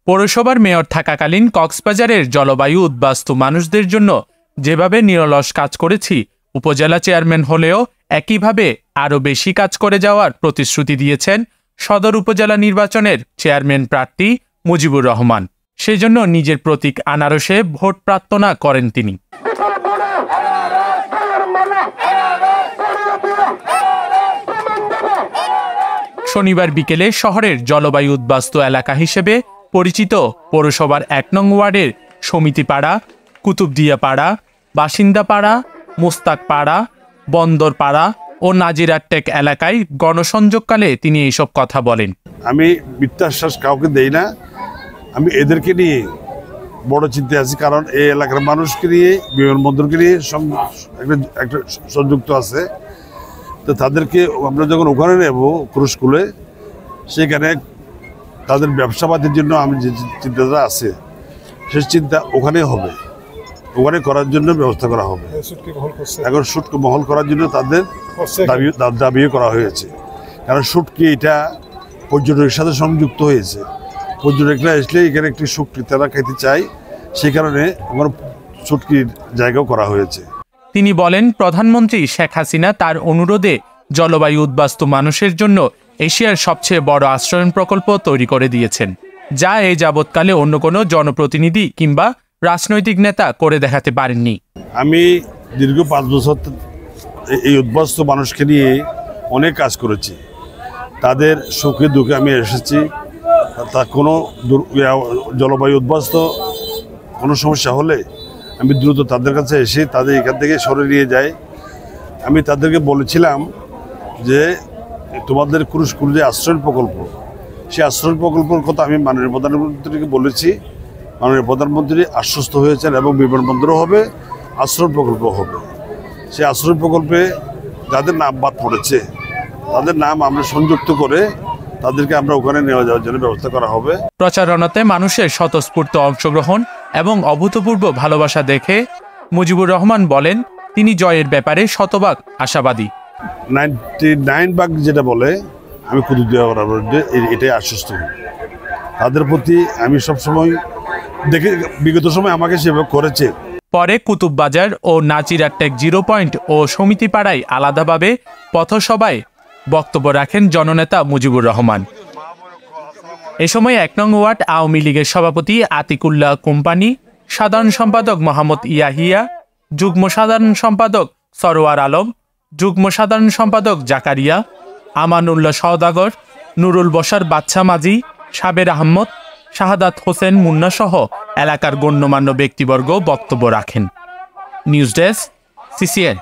পৌরসভার মেয়র থাকাকালীন কক্সবাজারের জলবায়ু উদ্বাস্তু মানুষদের জন্য যেভাবে নিরলস কাজ করেছি, উপজেলা চেয়ারম্যান হলেও একইভাবে আরও বেশি কাজ করে যাওয়ার প্রতিশ্রুতি দিয়েছেন সদর উপজেলা নির্বাচনের চেয়ারম্যান প্রার্থী মুজিবুর রহমান। সেজন্য নিজের প্রতীক আনারসে ভোট প্রার্থনা করেন তিনি। শনিবার বিকেলে শহরের জলবায়ু উদ্বাস্তু এলাকা হিসেবে পরিচিত পৌরসভার ১ নং ওয়ার্ডের সমিতিপাড়া, কুতুবদিয়াপাড়া, বাসিন্দাপাড়া, মোস্তাকপাড়া, বন্দরপাড়া ও নাজিরাটেক এলাকায় গণসংযোগকালে তিনি এইসব কথা বলেন। আমি মিথ্যাশ্বাস কাউকে দেই না, আমি এদেরকে নিয়ে বড় চিন্তায় আছি, কারণ এই এলাকার মানুষকে নিয়ে, বিমানবন্দরকে নিয়ে একটা সংযুক্ত আছে। তো তাদেরকে আমরা যখন ওখানে নেব স্কুলে, সেখানে তাদের ব্যবসাবাদের জন্য আমি যে চিন্তাটা আছে, সেই চিন্তা ওখানে হবে, ওখানে করার জন্য ব্যবস্থা করা হবে। এখন শুটকি মহল করার জন্য তাদের দাবিও করা হয়েছে, কারণ শুটকি এটা পর্যটকের সাথে সংযুক্ত হয়েছে। পর্যটকরা আসলে এখানে একটি শুটকি তারা খেতে চায়, সেই কারণে আমার শুটকির জায়গাও করা হয়েছে। তিনি বলেন, প্রধানমন্ত্রী শেখ হাসিনা তার অনুরোধে জলবায়ু উদ্বাস্তু মানুষের জন্য এশিয়ার সবচেয়ে বড় আশ্রয়ণ প্রকল্প তৈরি করে দিয়েছেন, যা এই যাবৎকালে অন্য কোনো জনপ্রতিনিধি কিংবা রাজনৈতিক নেতা করে দেখাতে পারেননি। আমি দীর্ঘ 5 বছর এই উদ্বাস্তু মানুষকে নিয়ে অনেক কাজ করেছি, তাদের সুখে দুঃখে আমি এসেছি। তা কোনো জলবায়ু উদ্বাস্তু কোনো সমস্যা হলে আমি দ্রুত তাদের কাছে এসে তাদের এখান থেকে সরে নিয়ে যাই। আমি তাদেরকে বলেছিলাম যে তোমাদের কুরুশকুল যে আশ্রয় প্রকল্প, সেই আশ্রয় প্রকল্পের কথা আমি মাননীয় প্রধানমন্ত্রীকে বলেছি। মাননীয় প্রধানমন্ত্রী আশ্বস্ত হয়েছেন এবং বিমানবন্দরও হবে, আশ্রয় প্রকল্প হবে। সেই আশ্রয় প্রকল্পে যাদের নাম বাদ পড়েছে তাদের নাম আমরা সংযুক্ত করে তাদেরকে আমরা ওখানে নিয়ে যাওয়ার জন্য ব্যবস্থা করা হবে। প্রচারণাতে মানুষের স্বতঃস্ফূর্ত অংশগ্রহণ এবং অভূতপূর্ব ভালোবাসা দেখে মুজিবুর রহমান বলেন, তিনি জয়ের ব্যাপারে শতভাগ আশাবাদী। 99 ভাগ যেটা বলে আমি এটাই আশ্বস্ত হই। তাদের প্রতি আমি সবসময় দেখে, বিগত সময় আমাকে সেভাবে করেছে। পরে কুতুববাজার ও নাজিরাটেক 0 পয়েন্ট ও সমিতিপাড়ায় আলাদাভাবে পথসভায় বক্তব্য রাখেন জননেতা মুজিবুর রহমান। এ সময় 1 নং ওয়ার্ড আওয়ামী লীগের সভাপতি আতিকুল্লাহ কোম্পানি, সাধারণ সম্পাদক মোহাম্মদ ইয়াহিয়া, যুগ্ম সাধারণ সম্পাদক সরোয়ার আলম, যুগ্ম সাধারণ সম্পাদক জাকারিয়া, আমানুল্লাহ সওদাগর, নুরুল বশার বাচ্চা মাঝি, সাবের আহমদ, শাহাদাত হোসেন মুন্না সহ এলাকার গণ্যমান্য ব্যক্তিবর্গ বক্তব্য রাখেন। News desk, CCN।